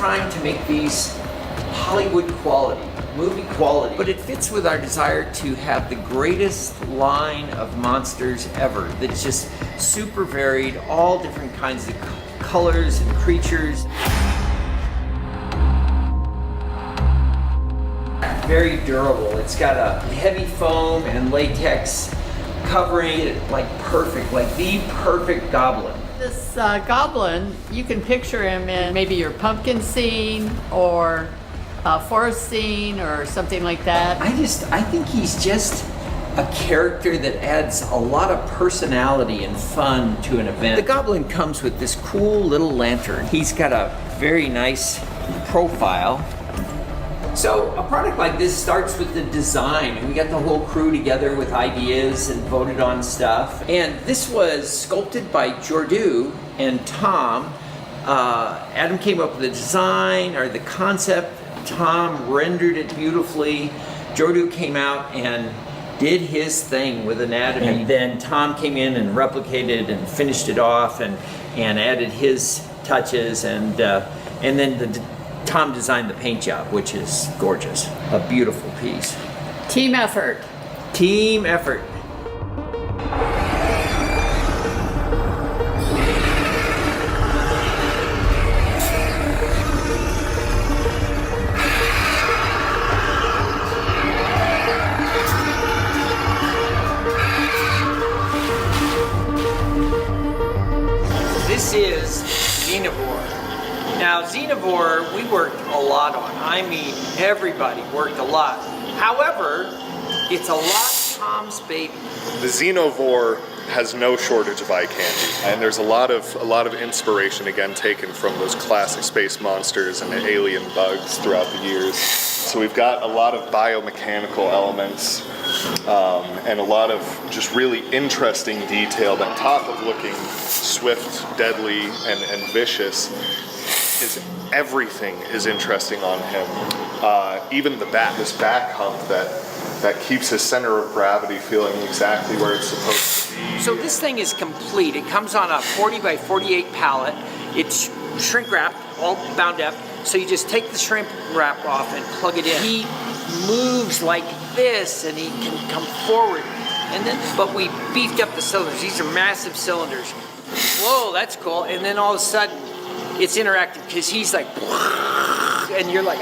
trying to make these Hollywood quality, movie quality, but it fits with our desire to have the greatest line of monsters ever that's just super varied, all different kinds of colors and creatures. Very durable. It's got a heavy foam and latex covering it like perfect, like the perfect Goblin. This Goblin, you can picture him in maybe your pumpkin scene or a forest scene or something like that. I think he's just a character that adds a lot of personality and fun to an event. The Goblin comes with this cool little lantern. He's got a very nice profile. So a product like this starts with the design, and we got the whole crew together with ideas and voted on stuff. And this was sculpted by Jordu and Tom. Adam came up with the design or the concept. Tom rendered it beautifully. Jordu came out and did his thing with anatomy. And then Tom came in and replicated and finished it off and added his touches. And then Tom designed the paint job, which is gorgeous. A beautiful piece. Team effort. Team effort. This is Xenovore. Now, Xenovore, we worked a lot on. I mean, everybody worked a lot. However, it's a lot Tom's baby. The Xenovore has no shortage of eye candy, and there's a lot of inspiration again taken from those classic space monsters and alien bugs throughout the years. So we've got a lot of biomechanical elements and a lot of just really interesting detail. On top of looking swift, deadly, and vicious, everything is interesting on him. Even this back hump that keeps his center of gravity feeling exactly where it's supposed to be. So this thing is complete. It comes on a 40 by 48 pallet. It's shrink wrapped, all bound up. So you just take the shrink wrap off and plug it in. He moves like this, and he can come forward. But we beefed up the cylinders. These are massive cylinders. Whoa, that's cool. And then all of a sudden, it's interactive because he's like, and you're like,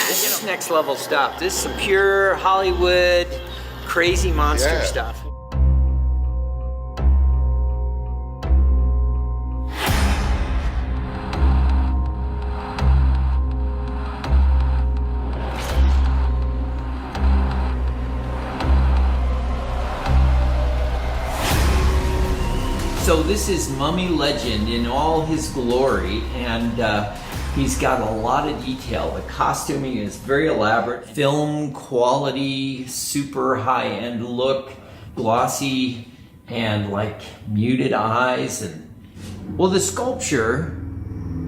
This is next level stuff. This is some pure Hollywood, crazy monster stuff. So this is Mummy Legend in all his glory, and he's got a lot of detail. The costuming is very elaborate, film quality, super high-end look, glossy, and like muted eyes. And well, the sculpture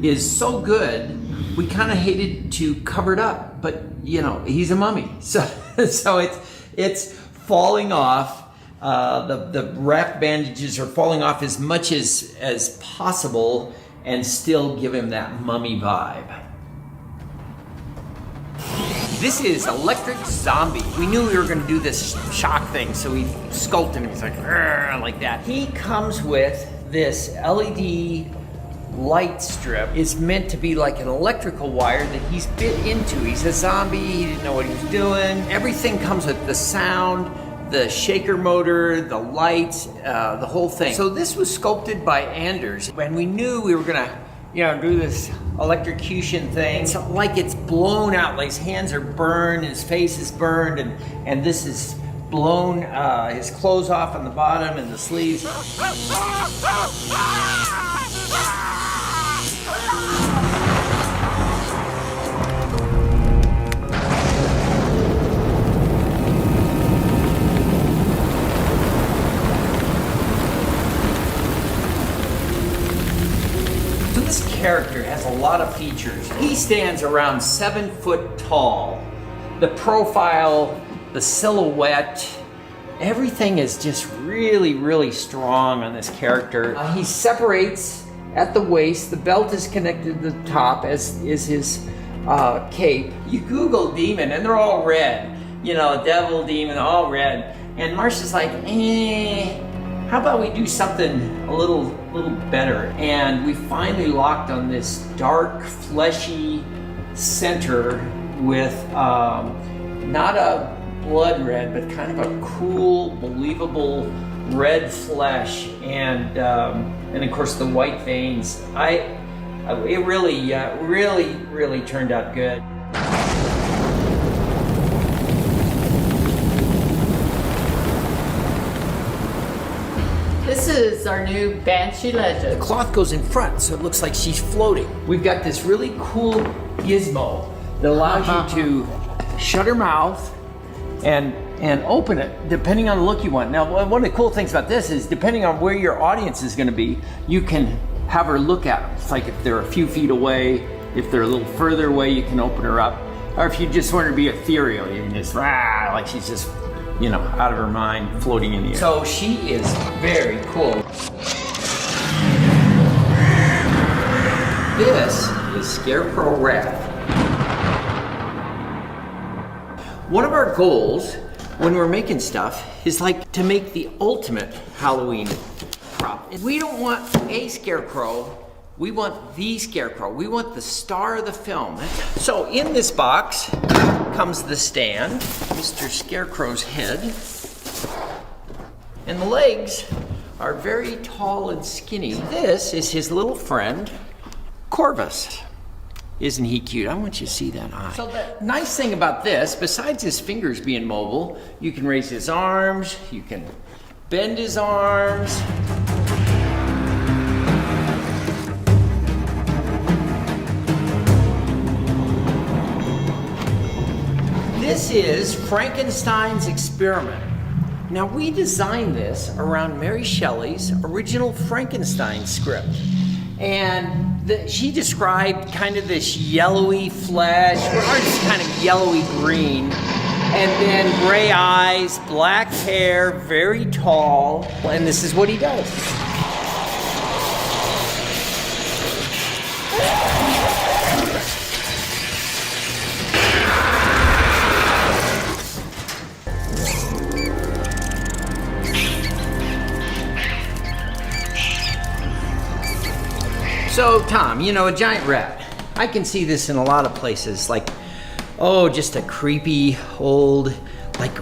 is so good, we kind of hated to cover it up, but you know, he's a mummy, so it's falling off. The wrap bandages are falling off as much as possible and still give him that mummy vibe. This is Electric Zombie. We knew we were going to do this shock thing, so we sculpted him. He's like that. He comes with this LED light strip. It's meant to be like an electrical wire that he's bit into. He's a zombie. He didn't know what he was doing. Everything comes with the sound, the shaker motor, the lights, the whole thing. So this was sculpted by Anders, and we knew we were gonna, do this electrocution thing. It's like it's blown out, like his hands are burned, his face is burned, and this is blown his clothes off on the bottom and the sleeves. This character has a lot of features. He stands around 7 foot tall. The profile, the silhouette, everything is just really, really strong on this character. He separates at the waist. The belt is connected to the top, as is his cape. You Google demon and they're all red. You know, devil, demon, all red. And Marcia's like, how about we do something a little better? And we finally locked on this dark, fleshy center with not a blood red, but kind of a cool, believable red flesh, and of course the white veins. It really turned out good. This is our new Banshee Legend. The cloth goes in front, so it looks like she's floating. We've got this really cool gizmo that allows you to shut her mouth and open it depending on the look you want. Now, one of the cool things about this is depending on where your audience is going to be, you can have her look at them. It's like if they're a few feet away, if they're a little further away, you can open her up. Or if you just want her to be ethereal, you can just like she's just, you know, out of her mind, floating in the air. So she is very cool. This is Scarecrow Wrath. One of our goals when we're making stuff is like to make the ultimate Halloween prop. We don't want a scarecrow, we want the scarecrow. We want the star of the film. So in this box comes the stand, Mr. Scarecrow's head, and the legs are very tall and skinny. This is his little friend, Corvus. Isn't he cute? I want you to see that eye. So the nice thing about this, besides his fingers being mobile, you can raise his arms, you can bend his arms. This is Frankenstein's Experiment. Now we designed this around Mary Shelley's original Frankenstein script. And she described kind of this yellowy flesh, ours is kind of yellowy green, and then gray eyes, black hair, very tall, and this is what he does. So Tom, you know, a giant rat. I can see this in a lot of places, like, oh, just a creepy old, like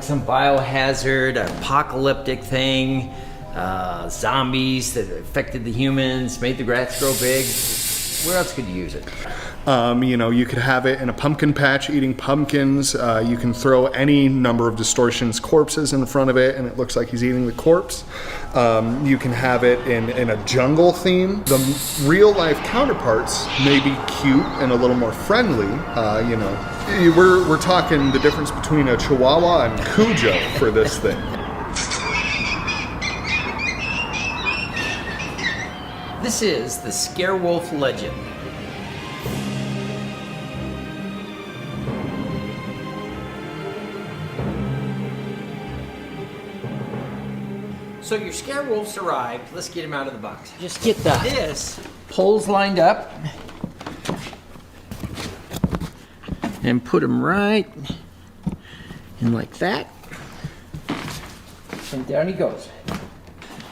some biohazard, apocalyptic thing, zombies that affected the humans, made the rats grow big. Where else could you use it? You know, you could have it in a pumpkin patch eating pumpkins. You can throw any number of Distortions corpses in front of it and it looks like he's eating the corpse. You can have it in a jungle theme. The real life counterparts may be cute and a little more friendly. You know, we're talking the difference between a Chihuahua and Cujo for this thing. This is the Scarewolf legend. So your Scarewolf's arrived. Let's get him out of the box. Just get this poles lined up and put him right in like that. And down he goes.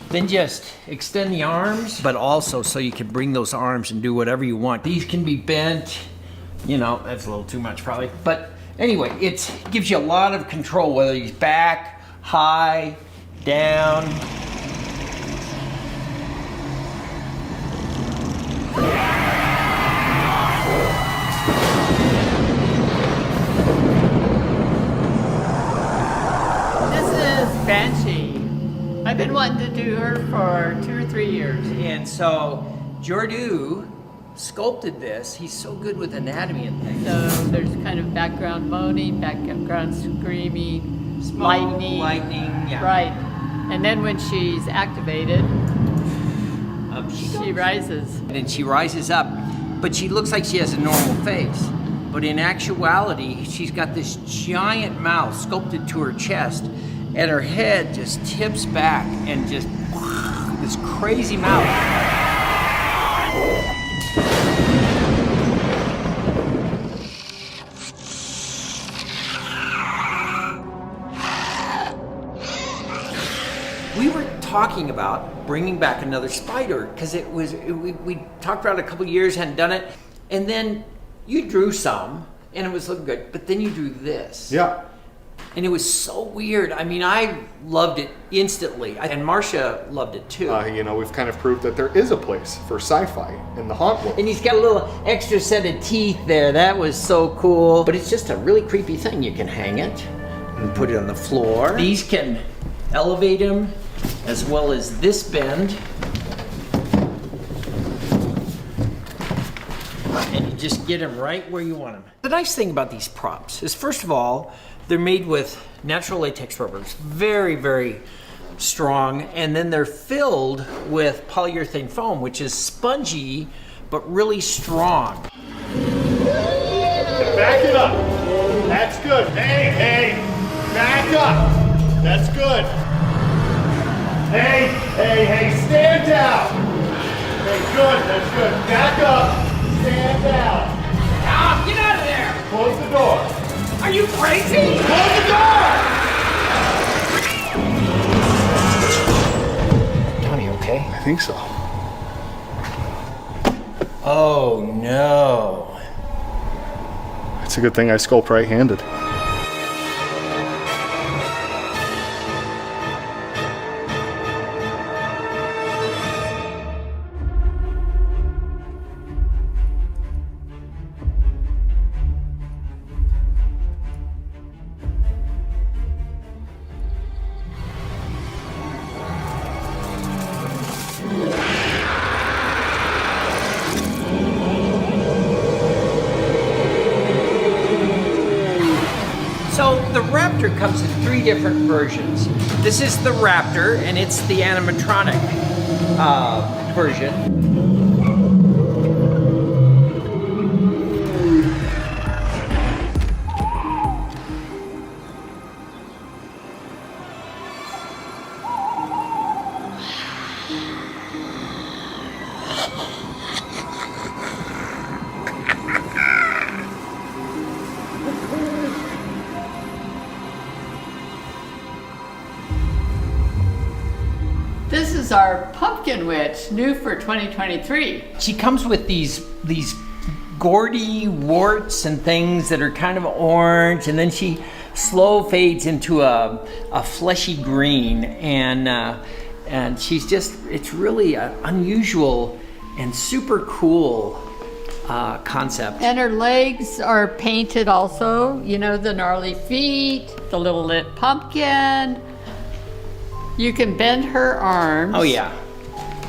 Then just extend the arms, but also so you can bring those arms and do whatever you want. These can be bent, you know, that's a little too much probably. But anyway, it gives you a lot of control, whether he's back, high, down. This is Banshee. I've been wanting to do her for 2 or 3 years. And so Jordu sculpted this. He's so good with anatomy and things. So there's kind of background moaning, background screaming, Smoke, lightning, yeah. Right. And then when she's activated, Up she rises. And she rises up, but she looks like she has a normal face. But in actuality, she's got this giant mouth sculpted to her chest, and her head just tips back and just this crazy mouth. We were talking about bringing back another spider because we talked about it a couple years, hadn't done it, and then you drew some and it was looking good, but then you drew this. Yeah. And it was so weird. I mean, I loved it instantly, and Marcia loved it too. You know, we've kind of proved that there is a place for sci-fi in the haunt world. And he's got a little extra set of teeth there. That was so cool. But it's just a really creepy thing. You can hang it and put it on the floor. These can elevate him, as well as this bend. And you just get him right where you want him. The nice thing about these props is, first of all, they're made with natural latex rubbers, very, very strong, and then they're filled with polyurethane foam, which is spongy, but really strong. Back it up. That's good. Hey, back up. That's good. Hey, stand down. Hey, good, that's good. Back up, stand down. Ah, get out of there! Close the door. Are you crazy? Close the door! Tommy, okay? I think so. Oh no. It's a good thing I sculpt right-handed. So the Raptor comes in 3 different versions. This is the Raptor, and it's the animatronic version. This is our pumpkin witch, new for 2023. She comes with these gaudy warts and things that are kind of orange, and then she slow fades into a fleshy green, and she's just, it's really an unusual and super cool concept. And her legs are painted also, you know, the gnarly feet, the little lit pumpkin. You can bend her arms. Oh yeah.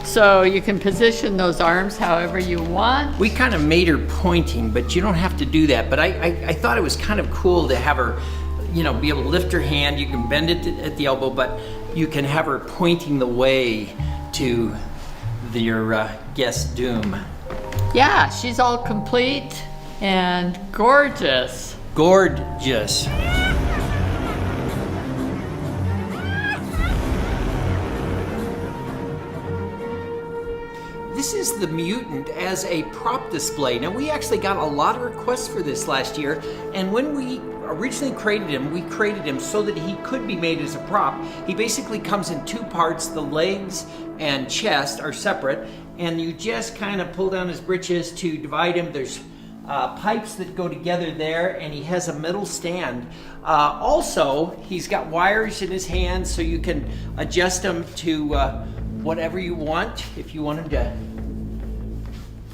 So you can position those arms however you want. We kind of made her pointing, but you don't have to do that. But I thought it was kind of cool to have her, you know, be able to lift her hand. You can bend it at the elbow, but you can have her pointing the way to your guest's doom. Yeah, she's all complete and gorgeous. Gorgeous. This is the Mutant as a prop display. Now, we actually got a lot of requests for this last year, and when we originally created him, we created him so that he could be made as a prop. He basically comes in 2 parts. The legs and chest are separate, and you just kind of pull down his britches to divide him. There's pipes that go together there, and he has a metal stand. Also, he's got wires in his hands, so you can adjust him to whatever you want. If you want him to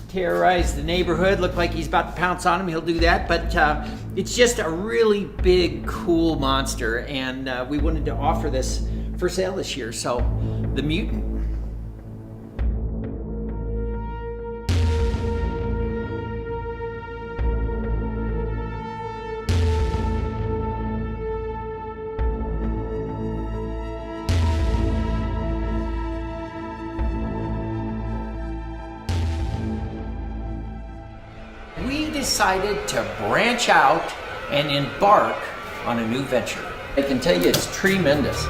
terrorize the neighborhood, look like he's about to pounce on him, he'll do that. But it's just a really big, cool monster, and we wanted to offer this for sale this year. So, the Mutant. We decided to branch out and embark on a new venture. I can tell you it's tremendous.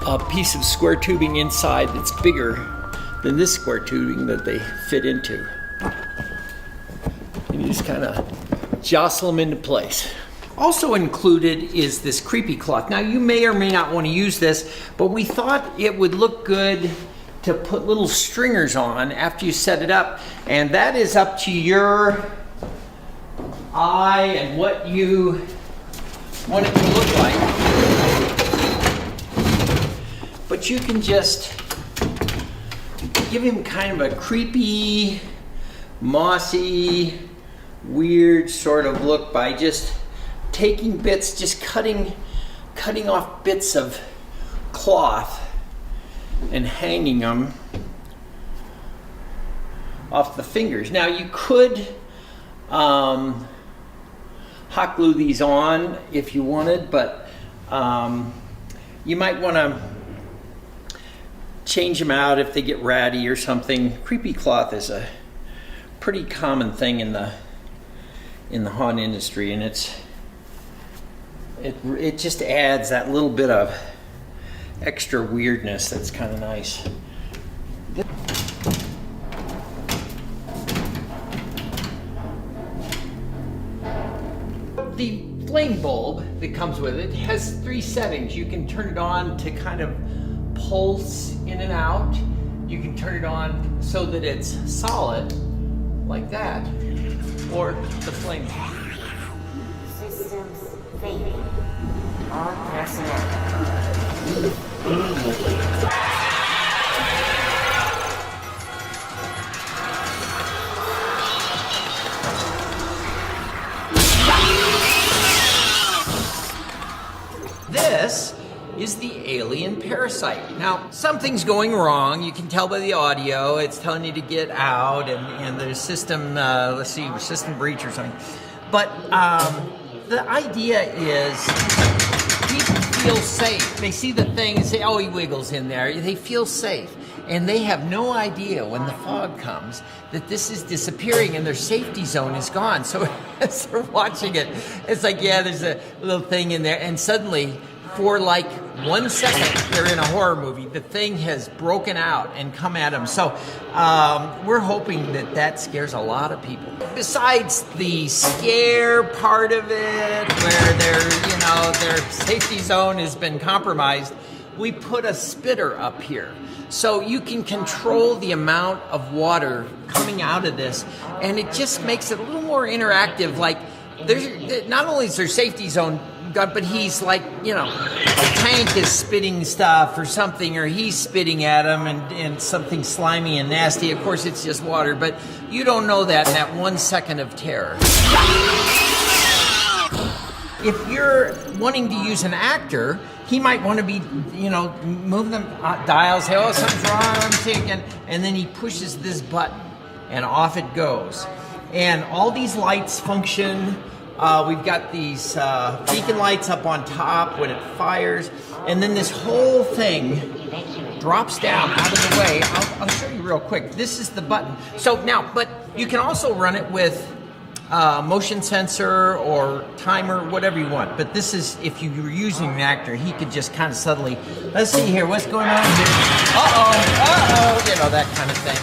A piece of square tubing inside that's bigger than this square tubing that they fit into. And you just kind of jostle them into place. Also included is this creepy cloth. Now you may or may not want to use this, but we thought it would look good to put little stringers on after you set it up, and that is up to your eye and what you want it to look like. But you can just give him kind of a creepy, mossy, weird sort of look by just taking bits, just cutting off bits of cloth and hanging them off the fingers. Now you could hot glue these on if you wanted, but you might want to change them out if they get ratty or something. Creepy cloth is a pretty common thing in the haunt industry, and it just adds that little bit of extra weirdness that's kind of nice. The flame bulb that comes with it has 3 settings. You can turn it on to kind of pulse in and out. You can turn it on so that it's solid, like that, or the flame bulb. Systems failing. All personnel leave immediately. This is the alien parasite. Now, something's going wrong. You can tell by the audio. It's telling you to get out, and there's system, system breach or something. But the idea is people feel safe. They see the thing and say, oh, he wiggles in there. They feel safe. And they have no idea when the fog comes that this is disappearing and their safety zone is gone. So as they're watching it, it's like, yeah, there's a little thing in there. And suddenly, for like 1 second, they're in a horror movie. The thing has broken out and come at them. So we're hoping that scares a lot of people. Besides the scare part of it, where their safety zone has been compromised, we put a spitter up here. So you can control the amount of water coming out of this, and it just makes it a little more interactive. Like, there's not only is there safety zone, but he's like, a tank is spitting stuff or something, or he's spitting at him and something slimy and nasty. Of course, it's just water, but you don't know that in that 1 second of terror. If you're wanting to use an actor, he might want to be, move them dials, say, oh, something's wrong, let me see again. And then he pushes this button, and off it goes. And all these lights function. We've got these beacon lights up on top when it fires. And then this whole thing drops down out of the way. I'll show you real quick. This is the button. So now, but you can also run it with motion sensor or timer, whatever you want. But this is, if you were using an actor, he could just kind of suddenly, let's see here, what's going on here? Uh-oh, that kind of thing.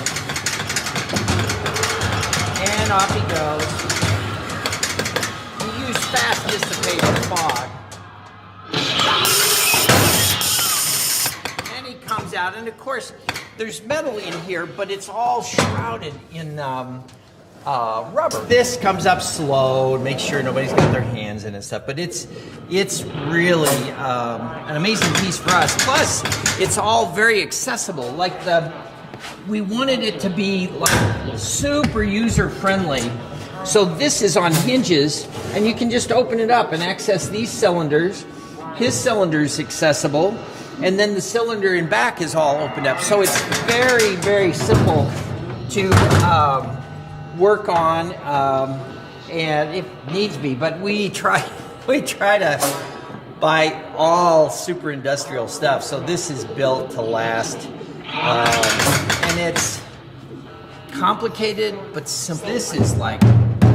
And off he goes. We use fast dissipating fog. And he comes out, and of course, there's metal in here, but it's all shrouded in rubber. This comes up slow, make sure nobody's got their hands in it and stuff, but it's really an amazing piece for us. Plus, it's all very accessible. Like we wanted it to be like super user-friendly. So this is on hinges, and you can just open it up and access these cylinders. His cylinder's accessible, and then the cylinder in back is all opened up. So it's very, very simple to work on, and if needs be. But we try to buy all super industrial stuff. So this is built to last, and it's complicated but simple. This is like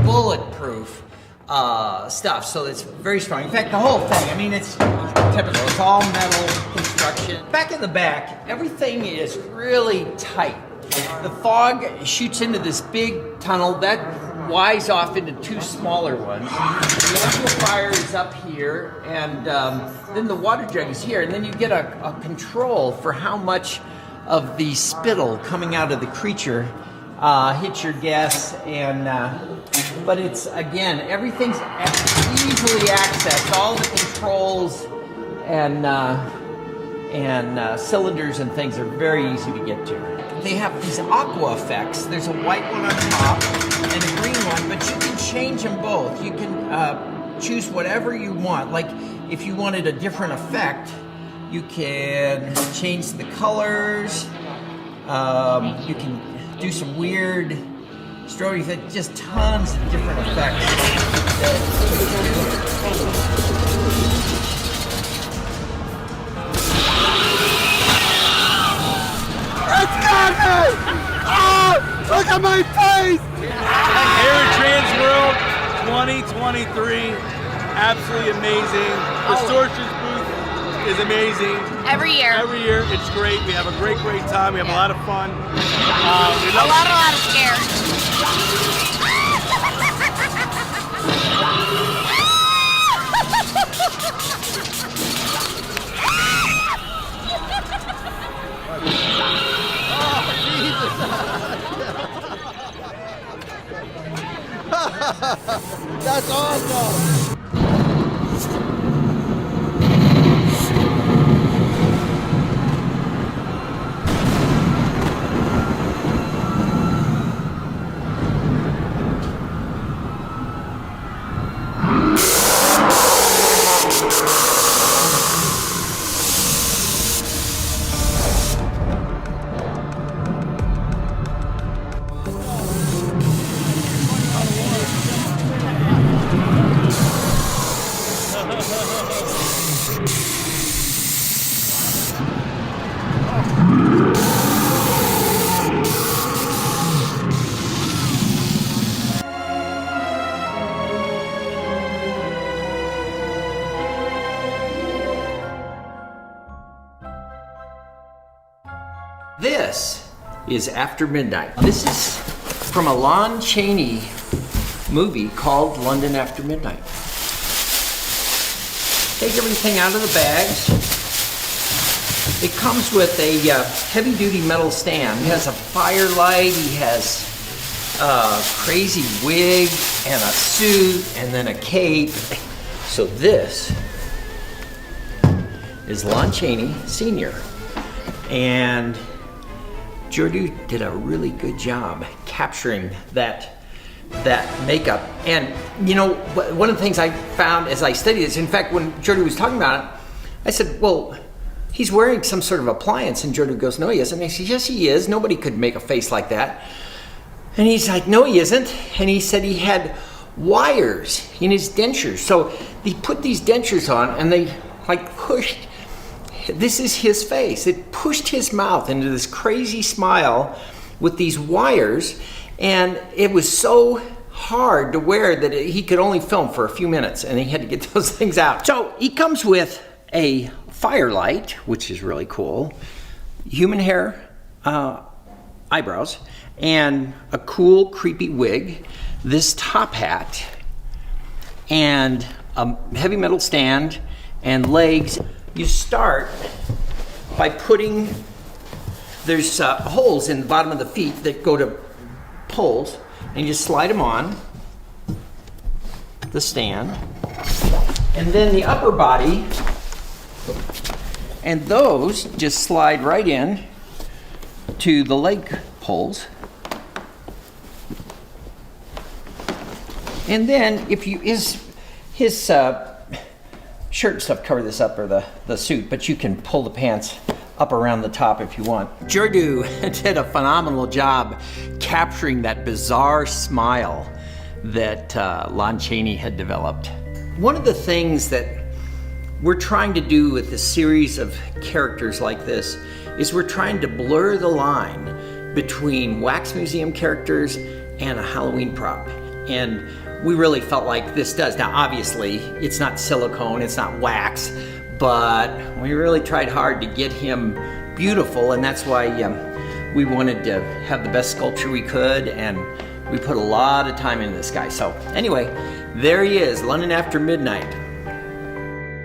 bulletproof stuff, so it's very strong. In fact, the whole thing, I mean, it's typical. It's all metal construction. Back in the back, everything is really tight. The fog shoots into this big tunnel that wise off into two smaller ones. The amplifier is up here, and then the water jug is here, and then you get a control for how much of the spittle coming out of the creature hits your guess. And but it's, again, everything's easily accessed. All the controls and cylinders and things are very easy to get to. They have these aqua effects. There's a white one on top and a green one, but you can change them both. You can choose whatever you want. Like if you wanted a different effect, you can change the colors. You can do some weird strobing effects, just tons of different effects. Oh, look at my face! Here at TransWorld 2023, absolutely amazing. Distortions booth is amazing. Every year. Every year, it's great. We have a great time. We have a lot of fun. A lot of scares. That's awesome! This is After Midnight. This is from a Lon Chaney movie called London After Midnight. Take everything out of the bags. It comes with a heavy-duty metal stand. He has a firelight, he has a crazy wig and a suit and then a cape. So this is Lon Chaney Sr. And Jordu did a really good job capturing that makeup. And you know, one of the things I found as I studied this, in fact, when Jordu was talking about it, I said, well, he's wearing some sort of appliance. And Jordu goes, no, he isn't. And I said, yes, he is. Nobody could make a face like that. And he's like, no, he isn't. And he said he had wires in his dentures. So he put these dentures on and they like pushed. This is his face. It pushed his mouth into this crazy smile with these wires, and it was so hard to wear that he could only film for a few minutes, and he had to get those things out. So he comes with a firelight, which is really cool, human hair, eyebrows, and a cool, creepy wig, this top hat, and a heavy metal stand, and legs. You start by putting, there's holes in the bottom of the feet that go to poles, and you just slide them on the stand. And then the upper body, and those just slide right in to the leg poles. And then if you, his shirt and stuff cover this up, or the suit, but you can pull the pants up around the top if you want. Jordu did a phenomenal job capturing that bizarre smile that Lon Chaney had developed. One of the things that we're trying to do with a series of characters like this is we're trying to blur the line between wax museum characters and a Halloween prop. And we really felt like this does. Now, obviously, it's not silicone, it's not wax, but we really tried hard to get him beautiful, and that's why We wanted to have the best sculpture we could, and we put a lot of time into this guy. So anyway, there he is, London After Midnight.